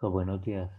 Chicos, buenos días.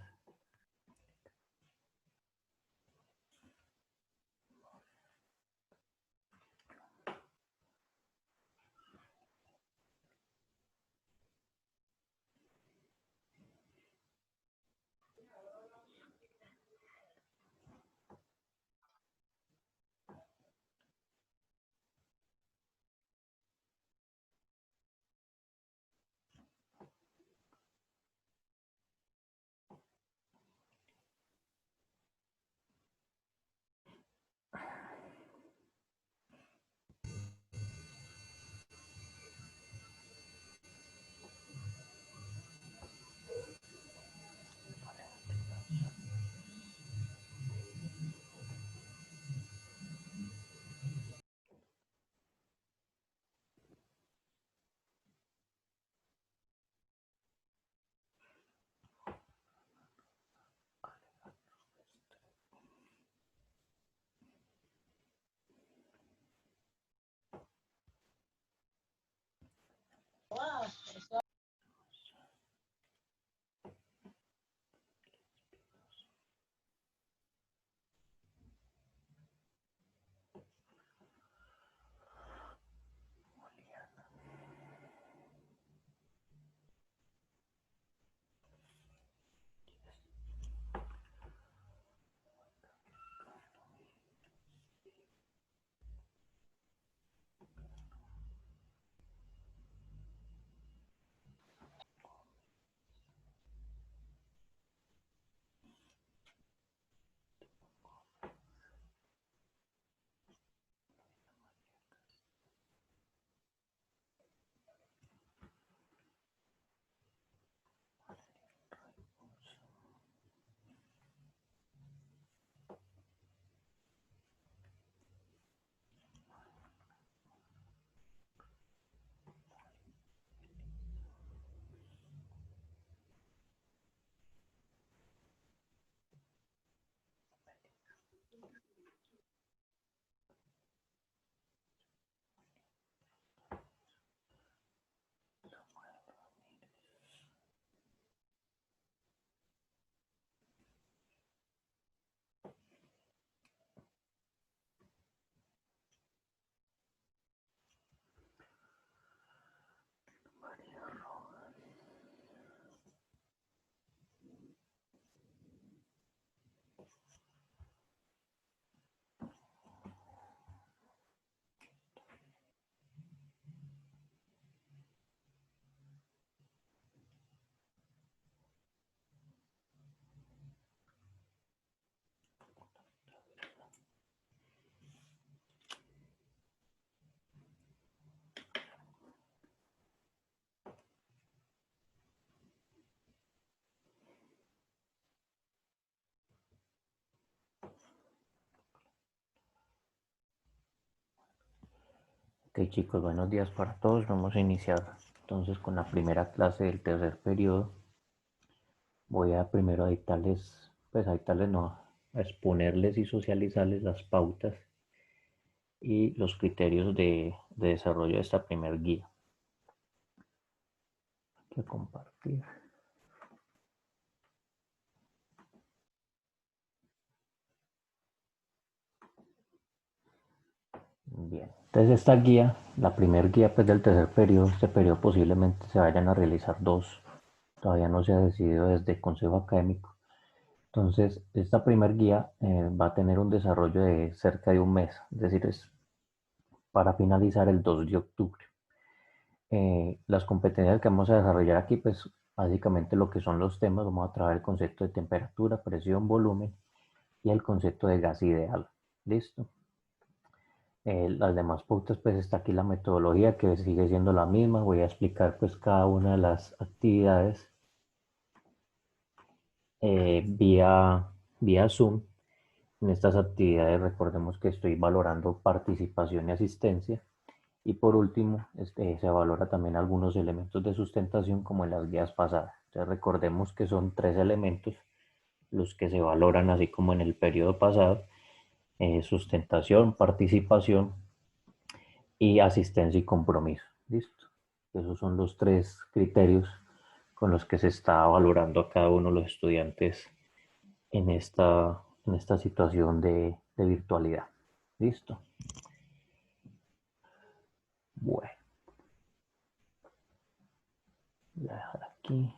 Ok, chicos, buenos días para todos. Vamos a iniciar entonces con la primera clase del tercer periodo. Voy a primero a dictarles, pues a dictarles no, a exponerles y socializarles las pautas y los criterios de desarrollo de esta primer guía. Hay que compartir. Bien, entonces esta guía, la primer guía pues del tercer periodo, este periodo posiblemente se vayan a realizar dos, todavía no se ha decidido desde el Consejo Académico. Entonces, esta primer guía va a tener un desarrollo de cerca de un mes, es decir, es para finalizar el 2 de octubre. Las competencias que vamos a desarrollar aquí, pues básicamente lo que son los temas, vamos a trabajar el concepto de temperatura, presión, volumen y el concepto de gas ideal. ¿Listo? Las demás pautas, pues está aquí la metodología que sigue siendo la misma. Voy a explicar pues cada una de las actividades vía Zoom. En estas actividades recordemos que estoy valorando participación y asistencia. Y por último, se valora también algunos elementos de sustentación como en las guías pasadas. Entonces recordemos que son tres elementos los que se valoran así como en el periodo pasado. Sustentación, participación y asistencia y compromiso. ¿Listo? Esos son los tres criterios con los que se está valorando a cada uno de los estudiantes en esta situación de virtualidad. ¿Listo? Bueno, voy a dejar aquí.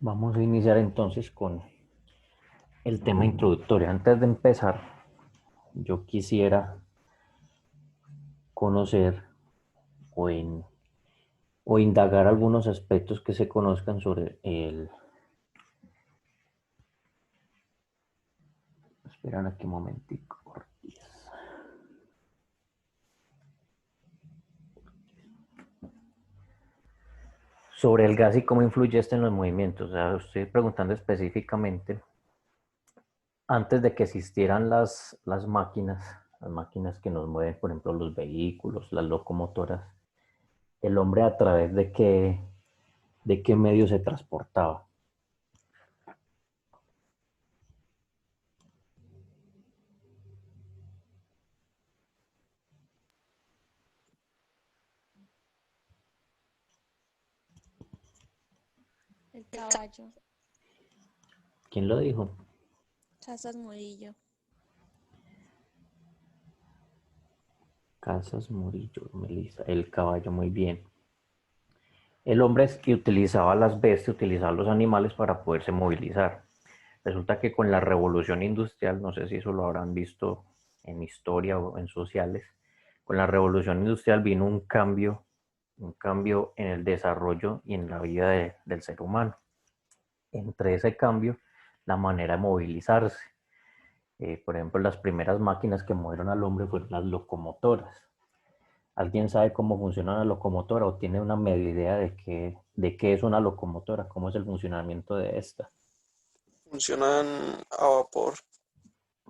Vamos a iniciar entonces con el tema introductorio. Antes de empezar, yo quisiera conocer o, o indagar algunos aspectos que se conozcan sobre el... Esperan aquí un momentico. Sobre el gas y cómo influye este en los movimientos. O sea, estoy preguntando específicamente, antes de que existieran las máquinas que nos mueven, por ejemplo, los vehículos, las locomotoras, el hombre a través de qué medio se transportaba. El caballo. ¿Quién lo dijo? Casas Murillo. Casas Murillo, Melissa. El caballo, muy bien. El hombre es que utilizaba las bestias, utilizaba los animales para poderse movilizar. Resulta que con la revolución industrial, no sé si eso lo habrán visto en historia o en sociales, con la revolución industrial vino un cambio en el desarrollo y en la vida del ser humano. Entre ese cambio, la manera de movilizarse. Por ejemplo, las primeras máquinas que movieron al hombre fueron las locomotoras. ¿Alguien sabe cómo funciona una locomotora o tiene una media idea de qué es una locomotora? ¿Cómo es el funcionamiento de esta? Funcionan a vapor.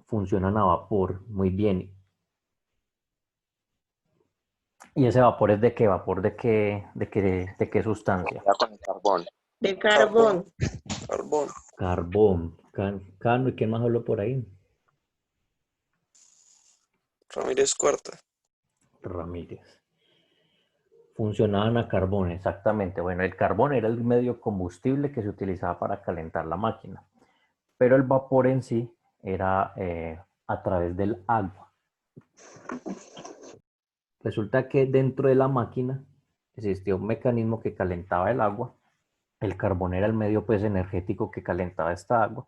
Funcionan a vapor, muy bien. ¿Y ese vapor es de qué? ¿Vapor de qué sustancia? Con carbón. De carbón. Carbón. Carbón. Cano, ¿y quién más habló por ahí? Ramírez Cuarta. Ramírez. Funcionaban a carbón, exactamente. Bueno, el carbón era el medio combustible que se utilizaba para calentar la máquina, pero el vapor en sí era a través del agua. Resulta que dentro de la máquina existía un mecanismo que calentaba el agua. El carbón era el medio pues energético que calentaba esta agua.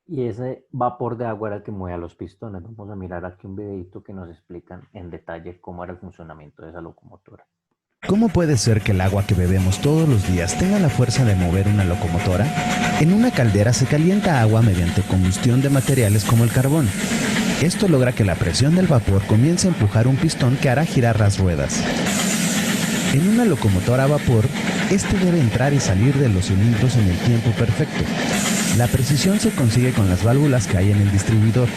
Y ese vapor de agua era el que movía los pistones. Vamos a mirar aquí un videito que nos explican en detalle cómo era el funcionamiento de esa locomotora. ¿Cómo puede ser que el agua que bebemos todos los días tenga la fuerza de mover una locomotora? En una caldera se calienta agua mediante combustión de materiales como el carbón. Esto logra que la presión del vapor comience a empujar un pistón que hará girar las ruedas. En una locomotora a vapor, este debe entrar y salir de los cilindros en el tiempo perfecto. La precisión se consigue con las válvulas que hay en el distribuidor.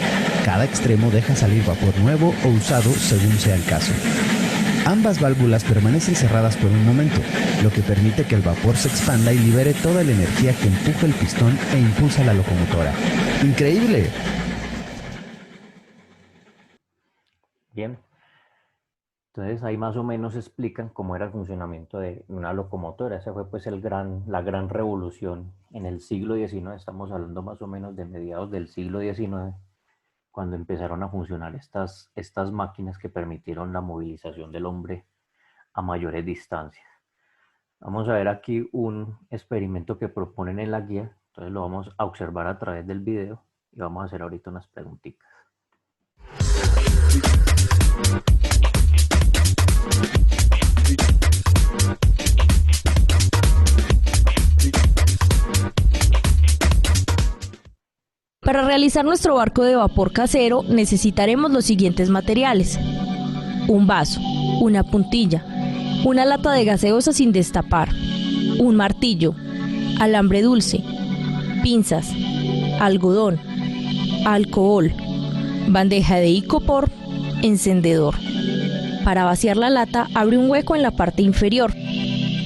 Cada extremo deja salir vapor nuevo o usado según sea el caso. Ambas válvulas permanecen cerradas por un momento, lo que permite que el vapor se expanda y libere toda la energía que empuja el pistón e impulsa la locomotora. ¡Increíble! Bien. Entonces ahí más o menos explican cómo era el funcionamiento de una locomotora. Esa fue pues la gran revolución en el siglo XIX. Estamos hablando más o menos de mediados del siglo XIX, cuando empezaron a funcionar estas máquinas que permitieron la movilización del hombre a mayores distancias. Vamos a ver aquí un experimento que proponen en la guía. Entonces lo vamos a observar a través del video y vamos a hacer ahorita unas preguntitas. Para realizar nuestro barco de vapor casero necesitaremos los siguientes materiales: un vaso, una puntilla, una lata de gaseosa sin destapar, un martillo, alambre dulce, pinzas, algodón, alcohol, bandeja de icopor, encendedor. Para vaciar la lata, abre un hueco en la parte inferior.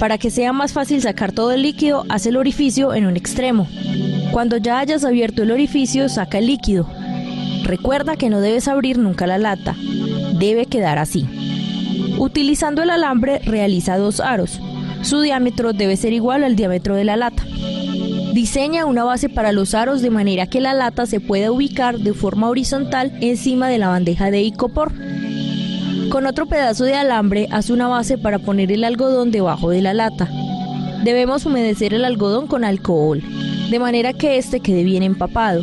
Para que sea más fácil sacar todo el líquido, haz el orificio en un extremo. Cuando ya hayas abierto el orificio, saca el líquido. Recuerda que no debes abrir nunca la lata. Debe quedar así. Utilizando el alambre realiza 2 aros. Su diámetro debe ser igual al diámetro de la lata. Diseña una base para los aros de manera que la lata se pueda ubicar de forma horizontal encima de la bandeja de icopor. Con otro pedazo de alambre hace una base para poner el algodón debajo de la lata. Debemos humedecer el algodón con alcohol, de manera que este quede bien empapado.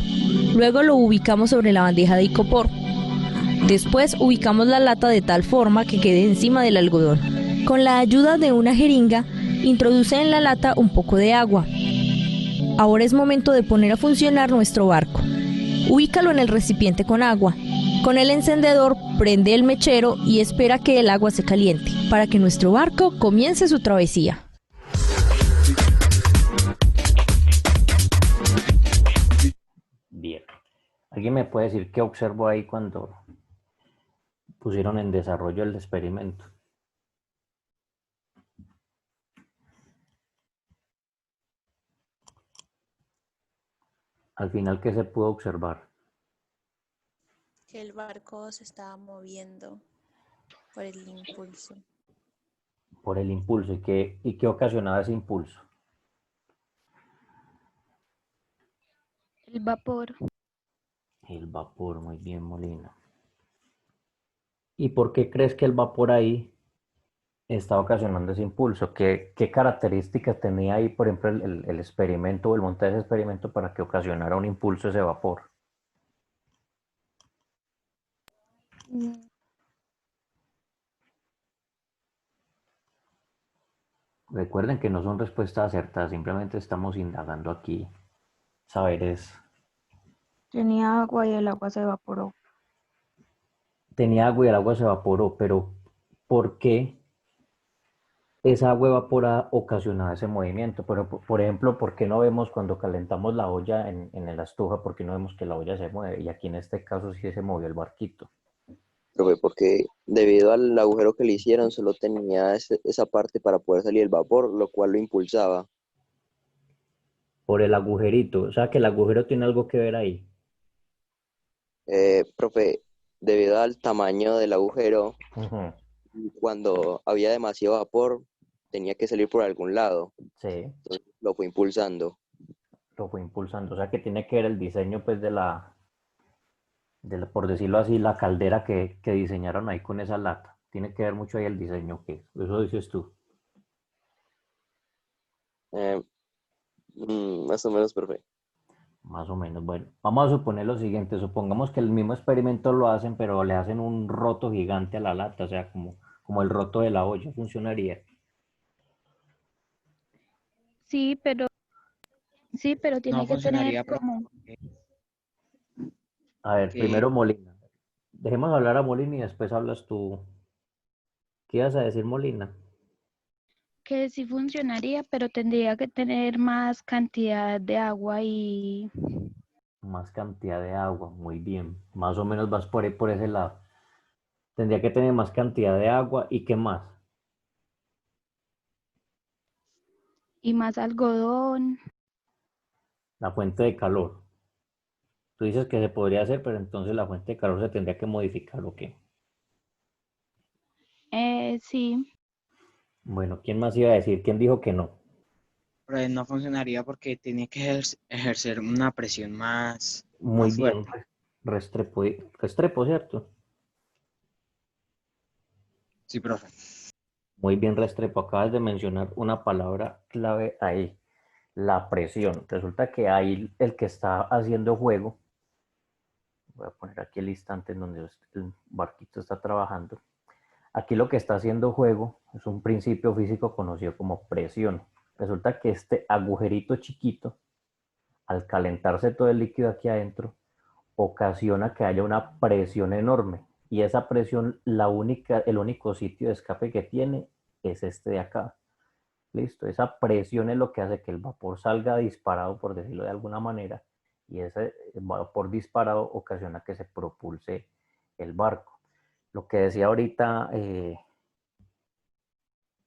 Luego lo ubicamos sobre la bandeja de icopor. Después ubicamos la lata de tal forma que quede encima del algodón. Con la ayuda de una jeringa, introduce en la lata un poco de agua. Ahora es momento de poner a funcionar nuestro barco. Ubícalo en el recipiente con agua. Con el encendedor, prende el mechero y espera que el agua se caliente, para que nuestro barco comience su travesía. Bien. ¿Alguien me puede decir qué observó ahí cuando pusieron en desarrollo el experimento? Al final, ¿qué se pudo observar? Que el barco se estaba moviendo por el impulso. Por el impulso. ¿Y qué ocasionaba ese impulso? El vapor. El vapor, muy bien, Molina. ¿Y por qué crees que el vapor ahí está ocasionando ese impulso? ¿Qué características tenía ahí, por ejemplo, el experimento o el montaje de ese experimento para que ocasionara un impulso ese vapor? Mm, Recuerden que no son respuestas acertadas, simplemente estamos indagando aquí saberes. Tenía agua y el agua se evaporó. Tenía agua y el agua se evaporó, pero ¿por qué esa agua evaporada ocasionaba ese movimiento? Pero, por ejemplo, ¿por qué no vemos cuando calentamos la olla en la estufa? ¿Por qué no vemos que la olla se mueve? Y aquí en este caso sí se movió el barquito. Profe, porque debido al agujero que le hicieron, solo tenía esa parte para poder salir el vapor, lo cual lo impulsaba. Por el agujerito, o sea que el agujero tiene algo que ver ahí. Profe, debido al tamaño del agujero, Ujú. cuando había demasiado vapor, tenía que salir por algún lado. Sí, Entonces lo fue impulsando. lo fue impulsando. O sea que tiene que ver el diseño, pues, por decirlo así, la caldera que diseñaron ahí con esa lata. Tiene que ver mucho ahí el diseño, que eso dices tú. Eh, Más o menos, profe. Más o menos. Bueno, vamos a suponer lo siguiente. Supongamos que el mismo experimento lo hacen, pero le hacen un roto gigante a la lata, o sea, como el roto de la olla. Funcionaría. Sí, pero No tiene que tener funcionaría, profe, como, A ver, porque primero Molina. Dejemos hablar a Molina y después hablas tú. ¿Qué ibas a decir, Molina? que sí funcionaría, pero tendría que tener más cantidad de agua y Más cantidad de agua, muy bien. Más o menos vas por ahí, por ese lado. Tendría que tener más cantidad de agua y qué más. más algodón. La fuente de calor. Tú dices que se podría hacer, pero entonces la fuente de calor se tendría que modificar, ¿o qué? Sí, Bueno, ¿quién más iba a decir? ¿Quién dijo que no? profe, no funcionaría porque tiene que ejercer una presión Muy más bien, fuerte. Restrepo, Restrepo, ¿cierto? Sí, profe. Muy bien, Restrepo. Acabas de mencionar una palabra clave ahí, la presión. Resulta que ahí el que está haciendo juego, voy a poner aquí el instante en donde el barquito está trabajando. Aquí lo que está haciendo juego es un principio físico conocido como presión. Resulta que este agujerito chiquito, al calentarse todo el líquido aquí adentro, ocasiona que haya una presión enorme. Y esa presión, el único sitio de escape que tiene es este de acá. Listo, esa presión es lo que hace que el vapor salga disparado, por decirlo de alguna manera, y ese vapor disparado ocasiona que se propulse el barco. Lo que decía ahorita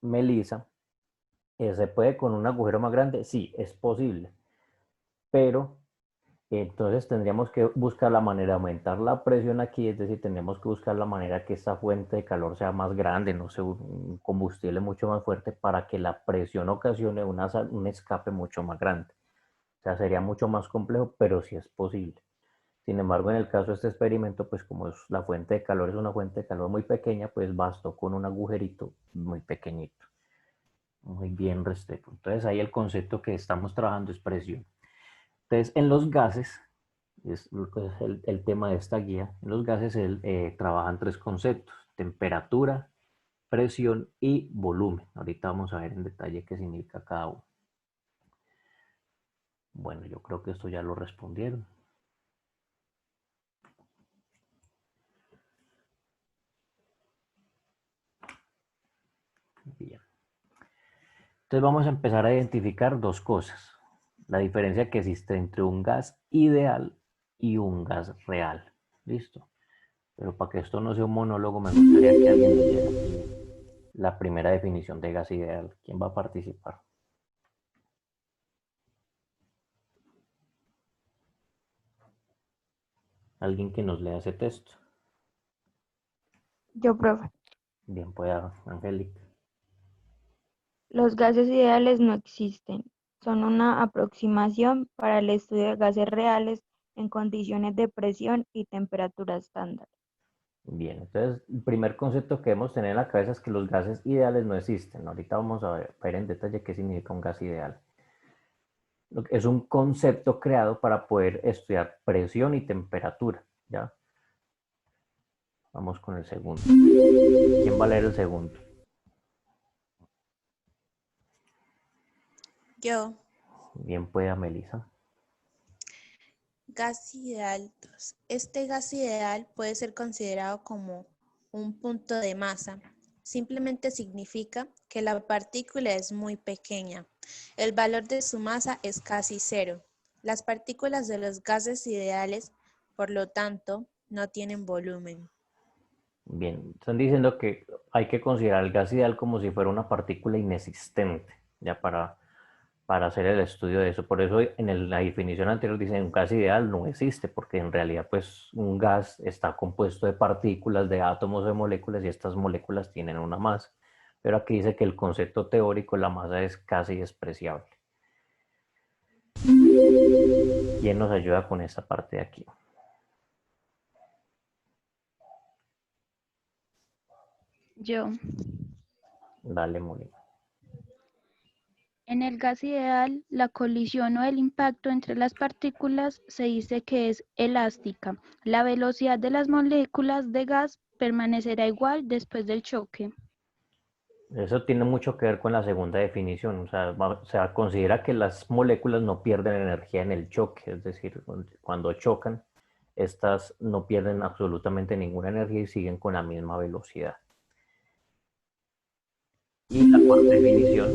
Melissa, ¿se puede con un agujero más grande? Sí, es posible, pero Entonces tendríamos que buscar la manera de aumentar la presión aquí, es decir, tendríamos que buscar la manera que esta fuente de calor sea más grande, no sé, un combustible mucho más fuerte para que la presión ocasione un escape mucho más grande. O sea, sería mucho más complejo, pero sí es posible. Sin embargo, en el caso de este experimento, pues como la fuente de calor es una fuente de calor muy pequeña, pues bastó con un agujerito muy pequeñito, muy bien restricto. Entonces ahí el concepto que estamos trabajando es presión. Entonces en los gases, es pues, el tema de esta guía, en los gases trabajan tres conceptos: temperatura, presión y volumen. Ahorita vamos a ver en detalle qué significa cada uno. Bueno, yo creo que esto ya lo respondieron. Bien. Entonces vamos a empezar a identificar dos cosas. La diferencia que existe entre un gas ideal y un gas real. ¿Listo? Pero para que esto no sea un monólogo, me gustaría que alguien leyera la primera definición de gas ideal. ¿Quién va a participar? Alguien que nos lea ese texto. Yo, profe. Bien, pueda, Angélica. Los gases ideales no existen. Son una aproximación para el estudio de gases reales en condiciones de presión y temperatura estándar. Bien, entonces el primer concepto que debemos tener en la cabeza es que los gases ideales no existen. Ahorita vamos a ver en detalle qué significa un gas ideal. Es un concepto creado para poder estudiar presión y temperatura, ¿ya? Vamos con el segundo. ¿Quién va a leer el segundo? Yo. Bien, pueda, Melissa. Gas ideal 2. Este gas ideal puede ser considerado como un punto de masa. Simplemente significa que la partícula es muy pequeña. El valor de su masa es casi cero. Las partículas de los gases ideales, por lo tanto, no tienen volumen. Bien, están diciendo que hay que considerar el gas ideal como si fuera una partícula inexistente, ya para hacer el estudio de eso. Por eso en la definición anterior dicen un gas ideal no existe, porque en realidad pues un gas está compuesto de partículas, de átomos, de moléculas, y estas moléculas tienen una masa. Pero aquí dice que el concepto teórico, la masa es casi despreciable. ¿Quién nos ayuda con esta parte de aquí? Yo. Dale, Molina. En el gas ideal, la colisión o el impacto entre las partículas se dice que es elástica. La velocidad de las moléculas de gas permanecerá igual después del choque. Eso tiene mucho que ver con la segunda definición. O sea, considera que las moléculas no pierden energía en el choque, es decir, cuando chocan, estas no pierden absolutamente ninguna energía y siguen con la misma velocidad. Y la cuarta definición,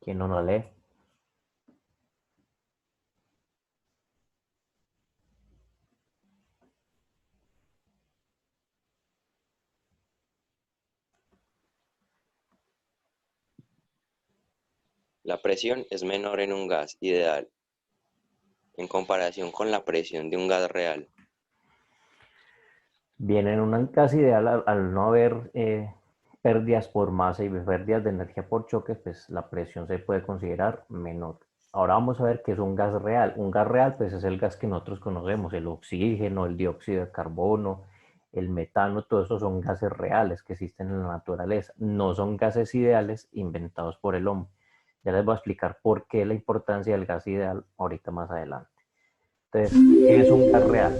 ¿quién no la lee? La presión es menor en un gas ideal en comparación con la presión de un gas real. Bien, en un gas ideal, al no haber pérdidas por masa y pérdidas de energía por choque, pues la presión se puede considerar menor. Ahora vamos a ver qué es un gas real. Un gas real, pues es el gas que nosotros conocemos: el oxígeno, el dióxido de carbono, el metano. Todos esos son gases reales que existen en la naturaleza. No son gases ideales inventados por el hombre. Ya les voy a explicar por qué la importancia del gas ideal ahorita más adelante. Entonces, ¿qué es un gas real?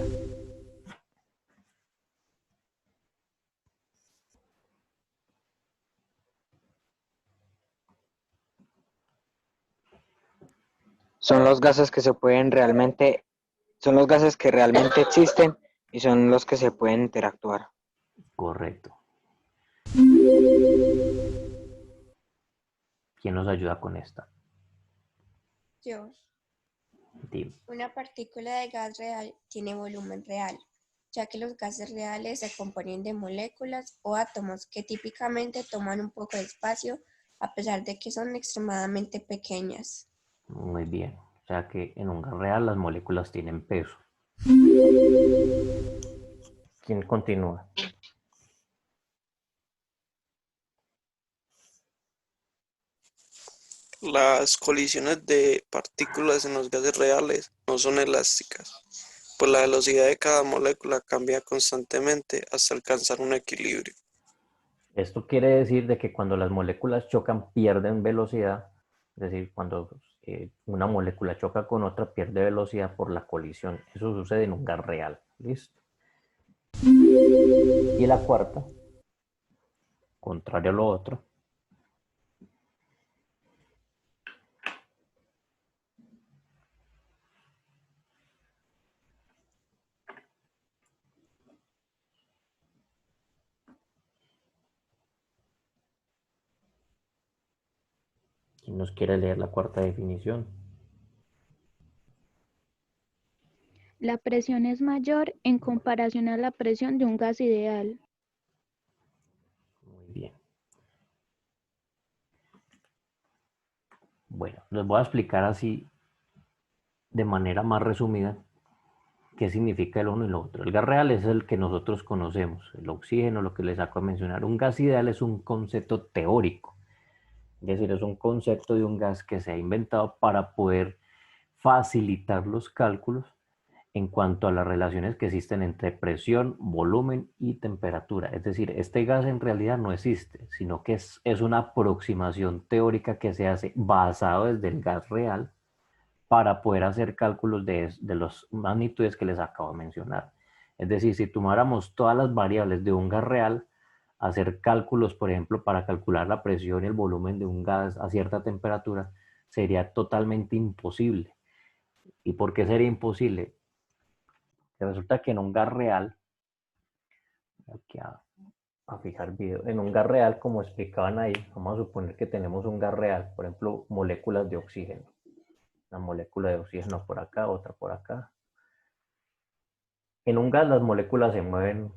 Son los gases que se pueden realmente, son los gases que realmente existen y son los que se pueden interactuar. Correcto. ¿Quién nos ayuda con esta? Yo. Dime. Una partícula de gas real tiene volumen real. ya que los gases reales se componen de moléculas o átomos que típicamente toman un poco de espacio a pesar de que son extremadamente pequeñas. Muy bien. O sea que en un gas real las moléculas tienen peso. ¿Quién continúa? Las colisiones de partículas en los gases reales no son elásticas, pues la velocidad de cada molécula cambia constantemente hasta alcanzar un equilibrio. Esto quiere decir de que cuando las moléculas chocan pierden velocidad, es decir, cuando una molécula choca con otra pierde velocidad por la colisión. Eso sucede en un gas real. ¿Listo? Y la cuarta, contrario a lo otro, ¿quién nos quiere leer la cuarta definición? La presión es mayor en comparación a la presión de un gas ideal. Muy bien. Bueno, les voy a explicar así de manera más resumida qué significa el uno y lo otro. El gas real es el que nosotros conocemos, el oxígeno, lo que les acabo de mencionar. Un gas ideal es un concepto teórico, es decir, es un concepto de un gas que se ha inventado para poder facilitar los cálculos en cuanto a las relaciones que existen entre presión, volumen y temperatura. Es decir, este gas en realidad no existe, sino que es una aproximación teórica que se hace basado desde el gas real para poder hacer cálculos de las magnitudes que les acabo de mencionar. Es decir, si tomáramos todas las variables de un gas real, hacer cálculos, por ejemplo, para calcular la presión y el volumen de un gas a cierta temperatura, sería totalmente imposible. ¿Y por qué sería imposible? Resulta que en un gas real, aquí a fijar video, en un gas real, como explicaban ahí, vamos a suponer que tenemos un gas real, por ejemplo, moléculas de oxígeno. Una molécula de oxígeno por acá, otra por acá. En un gas las moléculas se mueven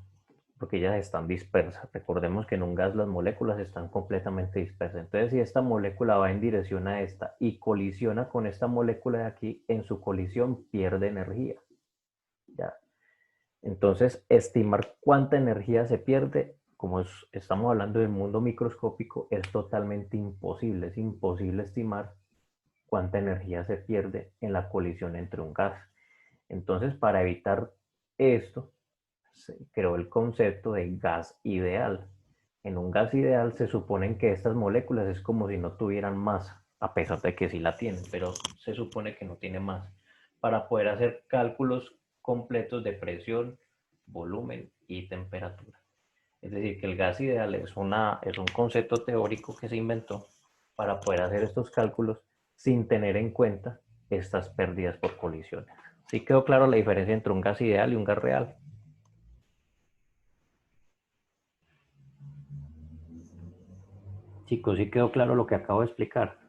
porque ellas están dispersas. Recordemos que en un gas las moléculas están completamente dispersas. Entonces, si esta molécula va en dirección a esta y colisiona con esta molécula de aquí, en su colisión pierde energía. ¿Ya? Entonces, estimar cuánta energía se pierde, como estamos hablando del mundo microscópico, es totalmente imposible. Es imposible estimar cuánta energía se pierde en la colisión entre un gas. Entonces, para evitar esto, se creó el concepto de gas ideal. En un gas ideal se suponen que estas moléculas es como si no tuvieran masa, a pesar de que sí la tienen, pero se supone que no tiene masa, para poder hacer cálculos completos de presión, volumen y temperatura. Es decir, que el gas ideal es un concepto teórico que se inventó para poder hacer estos cálculos sin tener en cuenta estas pérdidas por colisiones. ¿Sí quedó claro la diferencia entre un gas ideal y un gas real? Chicos, ¿sí quedó claro lo que acabo de explicar?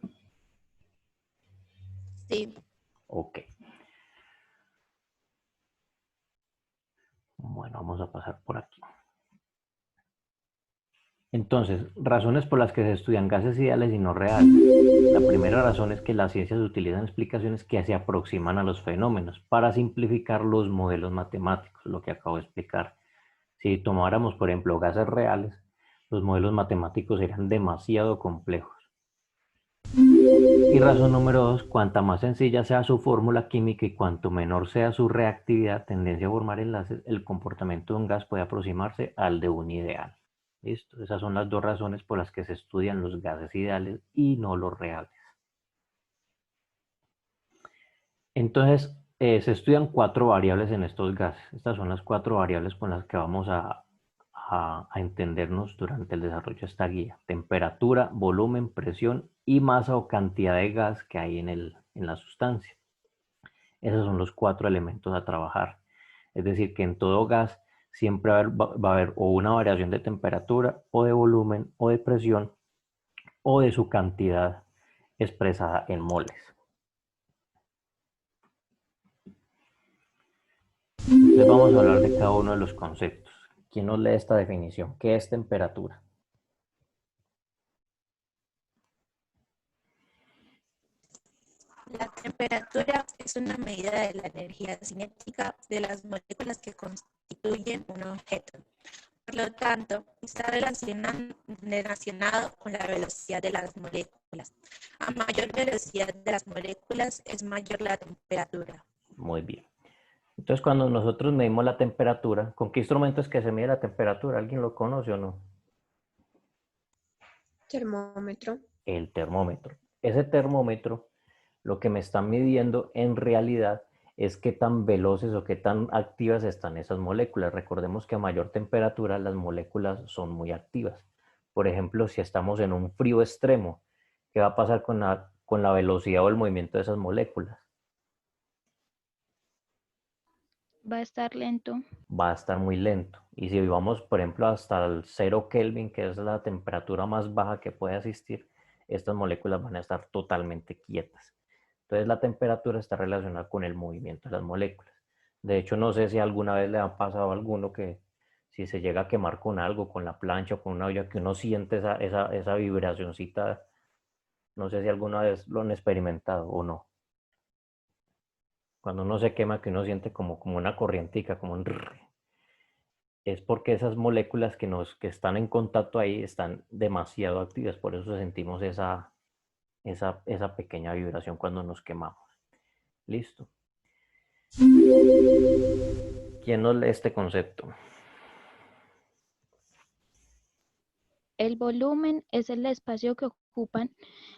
Sí. Ok. Bueno, vamos a pasar por aquí. Entonces, razones por las que se estudian gases ideales y no reales. La primera razón es que las ciencias utilizan explicaciones que se aproximan a los fenómenos para simplificar los modelos matemáticos, lo que acabo de explicar. Si tomáramos, por ejemplo, gases reales, los modelos matemáticos serían demasiado complejos. Y razón número 2, cuanta más sencilla sea su fórmula química y cuanto menor sea su reactividad, tendencia a formar enlaces, el comportamiento de un gas puede aproximarse al de un ideal. ¿Listo? Esas son las dos razones por las que se estudian los gases ideales y no los reales. Entonces, se estudian 4 variables en estos gases. Estas son las 4 variables con las que vamos a entendernos durante el desarrollo de esta guía. Temperatura, volumen, presión y masa o cantidad de gas que hay en la sustancia. Esos son los 4 elementos a trabajar. Es decir, que en todo gas siempre va a haber o una variación de temperatura o de volumen o de presión o de su cantidad expresada en moles. Entonces vamos a hablar de cada uno de los conceptos. ¿Quién nos lee esta definición? ¿Qué es temperatura? La temperatura es una medida de la energía cinética de las moléculas que constituyen un objeto. Por lo tanto, está relacionado con la velocidad de las moléculas. A mayor velocidad de las moléculas es mayor la temperatura. Muy bien. Entonces, cuando nosotros medimos la temperatura, ¿con qué instrumento es que se mide la temperatura? ¿Alguien lo conoce o no? Termómetro. El termómetro. Ese termómetro lo que me está midiendo en realidad es qué tan veloces o qué tan activas están esas moléculas. Recordemos que a mayor temperatura las moléculas son muy activas. Por ejemplo, si estamos en un frío extremo, ¿qué va a pasar con la velocidad o el movimiento de esas moléculas? Va a estar lento. Va a estar muy lento. Y si vamos, por ejemplo, hasta el 0 Kelvin, que es la temperatura más baja que puede existir, estas moléculas van a estar totalmente quietas. Entonces la temperatura está relacionada con el movimiento de las moléculas. De hecho, no sé si alguna vez le ha pasado a alguno que si se llega a quemar con algo, con la plancha o con una olla, que uno siente esa vibracioncita. No sé si alguna vez lo han experimentado o no. Cuando uno se quema, que uno siente como una corrientica, como un rrr. Es porque esas moléculas que están en contacto ahí están demasiado activas. Por eso sentimos esa pequeña vibración cuando nos quemamos. Listo. ¿Quién nos lee este concepto? El volumen es el espacio que ocupan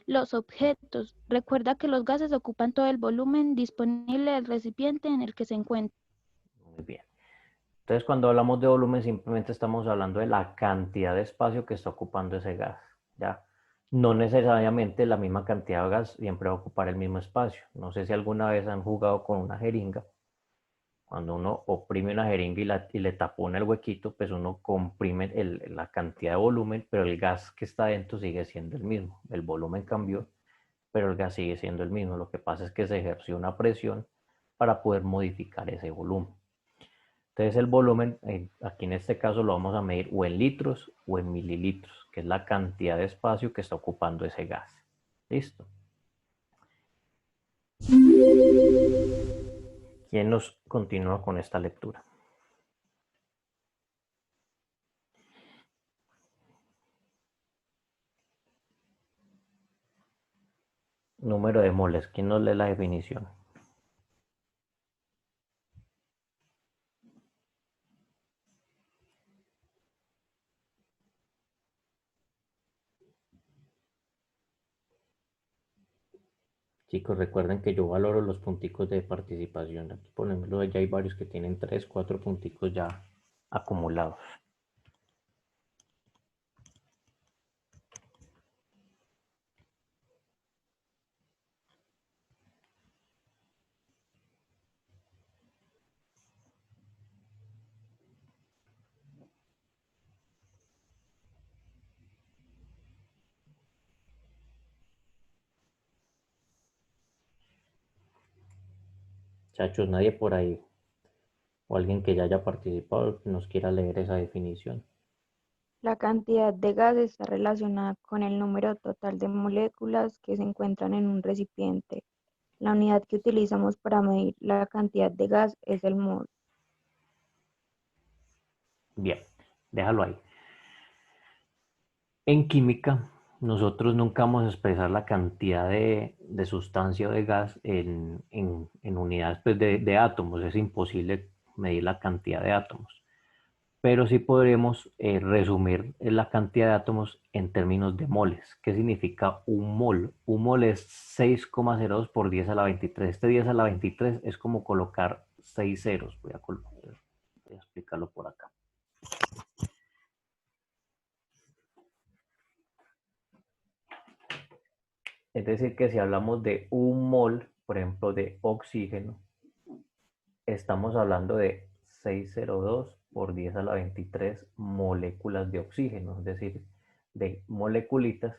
los objetos. Recuerda que los gases ocupan todo el volumen disponible del recipiente en el que se encuentran. Muy bien. Entonces, cuando hablamos de volumen, simplemente estamos hablando de la cantidad de espacio que está ocupando ese gas, ¿ya? No necesariamente la misma cantidad de gas siempre va a ocupar el mismo espacio. No sé si alguna vez han jugado con una jeringa. Cuando uno oprime una jeringa y le tapona el huequito, pues uno comprime la cantidad de volumen, pero el gas que está dentro sigue siendo el mismo. El volumen cambió, pero el gas sigue siendo el mismo. Lo que pasa es que se ejerció una presión para poder modificar ese volumen. Entonces el volumen, aquí en este caso lo vamos a medir o en litros o en mililitros, que es la cantidad de espacio que está ocupando ese gas. ¿Listo? ¿Quién nos continúa con esta lectura? Número de moles. ¿Quién nos lee la definición? Chicos, recuerden que yo valoro los punticos de participación. Aquí por ejemplo ya hay varios que tienen 3, 4 punticos ya acumulados. Chachos, nadie por ahí o alguien que ya haya participado que nos quiera leer esa definición. La cantidad de gas está relacionada con el número total de moléculas que se encuentran en un recipiente. La unidad que utilizamos para medir la cantidad de gas es el mol. Bien, déjalo ahí. En química, nosotros nunca vamos a expresar la cantidad de sustancia o de gas en unidades pues, de átomos. Es imposible medir la cantidad de átomos. Pero sí podremos resumir la cantidad de átomos en términos de moles. ¿Qué significa un mol? Un mol es 6,02 por 10 a la 23. Este 10 a la 23 es como colocar 6 ceros. Voy a explicarlo por acá. Es decir, que si hablamos de un mol, por ejemplo, de oxígeno, estamos hablando de 602 por 10 a la 23 moléculas de oxígeno, es decir, de moleculitas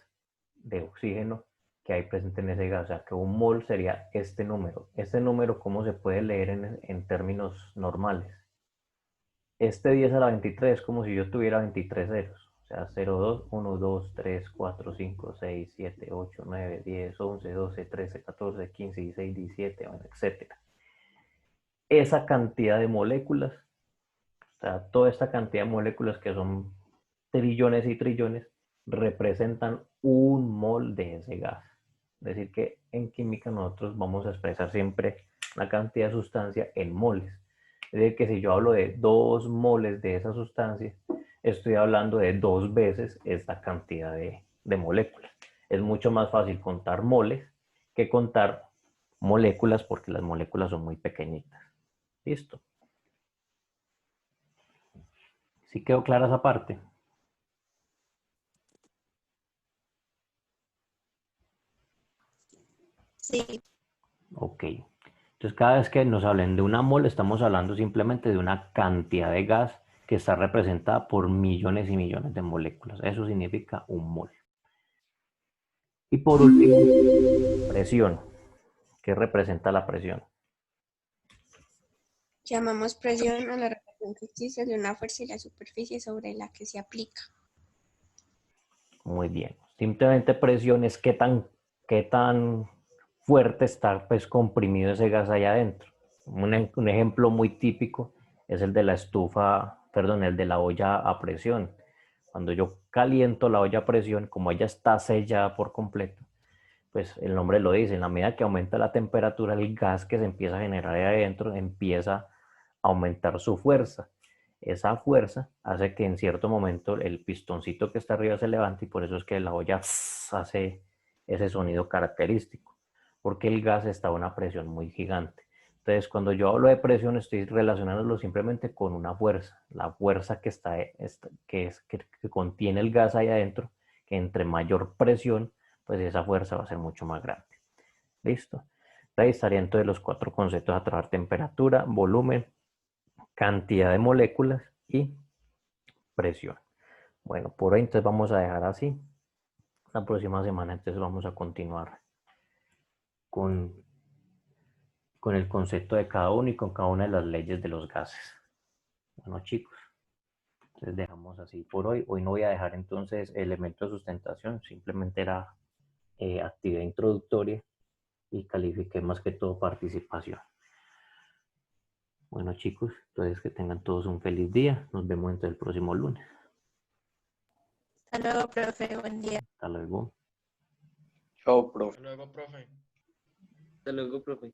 de oxígeno que hay presente en ese gas. O sea, que un mol sería este número. Este número, ¿cómo se puede leer en términos normales? Este 10 a la 23 es como si yo tuviera 23 ceros. O sea, 0, 2, 1, 2, 3, 4, 5, 6, 7, 8, 9, 10, 11, 12, 13, 14, 15, 16, 17, bueno, etc. Esa cantidad de moléculas, o sea, toda esta cantidad de moléculas que son trillones y trillones, representan un mol de ese gas. Es decir, que en química nosotros vamos a expresar siempre una cantidad de sustancia en moles. Es decir, que si yo hablo de 2 moles de esa sustancia, estoy hablando de 2 veces esta cantidad de moléculas. Es mucho más fácil contar moles que contar moléculas porque las moléculas son muy pequeñitas. Listo. ¿Sí quedó clara esa parte? Sí. Ok. Entonces, cada vez que nos hablen de una mol, estamos hablando simplemente de una cantidad de gas que está representada por millones y millones de moléculas. Eso significa un mol. Y por último, presión. ¿Qué representa la presión? Llamamos presión a la relación que existe entre una fuerza y la superficie sobre la que se aplica. Muy bien. Simplemente presión es qué tan fuerte está pues, comprimido ese gas allá adentro. Un ejemplo muy típico es el de la estufa, perdón, el de la olla a presión. Cuando yo caliento la olla a presión, como ella está sellada por completo, pues el nombre lo dice, en la medida que aumenta la temperatura, el gas que se empieza a generar ahí adentro empieza a aumentar su fuerza. Esa fuerza hace que en cierto momento el pistoncito que está arriba se levante y por eso es que la olla hace ese sonido característico, porque el gas está a una presión muy gigante. Entonces, cuando yo hablo de presión, estoy relacionándolo simplemente con una fuerza, la fuerza que contiene el gas ahí adentro, que entre mayor presión, pues esa fuerza va a ser mucho más grande. ¿Listo? Ahí estarían entonces los 4 conceptos a trabajar: temperatura, volumen, cantidad de moléculas y presión. Bueno, por hoy entonces vamos a dejar así. La próxima semana entonces vamos a continuar con el concepto de cada uno y con cada una de las leyes de los gases. Bueno, chicos, entonces dejamos así por hoy. Hoy no voy a dejar entonces elemento de sustentación, simplemente era actividad introductoria y califiqué más que todo participación. Bueno, chicos, entonces que tengan todos un feliz día. Nos vemos entonces el próximo lunes. Hasta luego, profe. Buen día. Hasta luego. Chao, profe. Hasta luego, profe. Hasta luego, profe.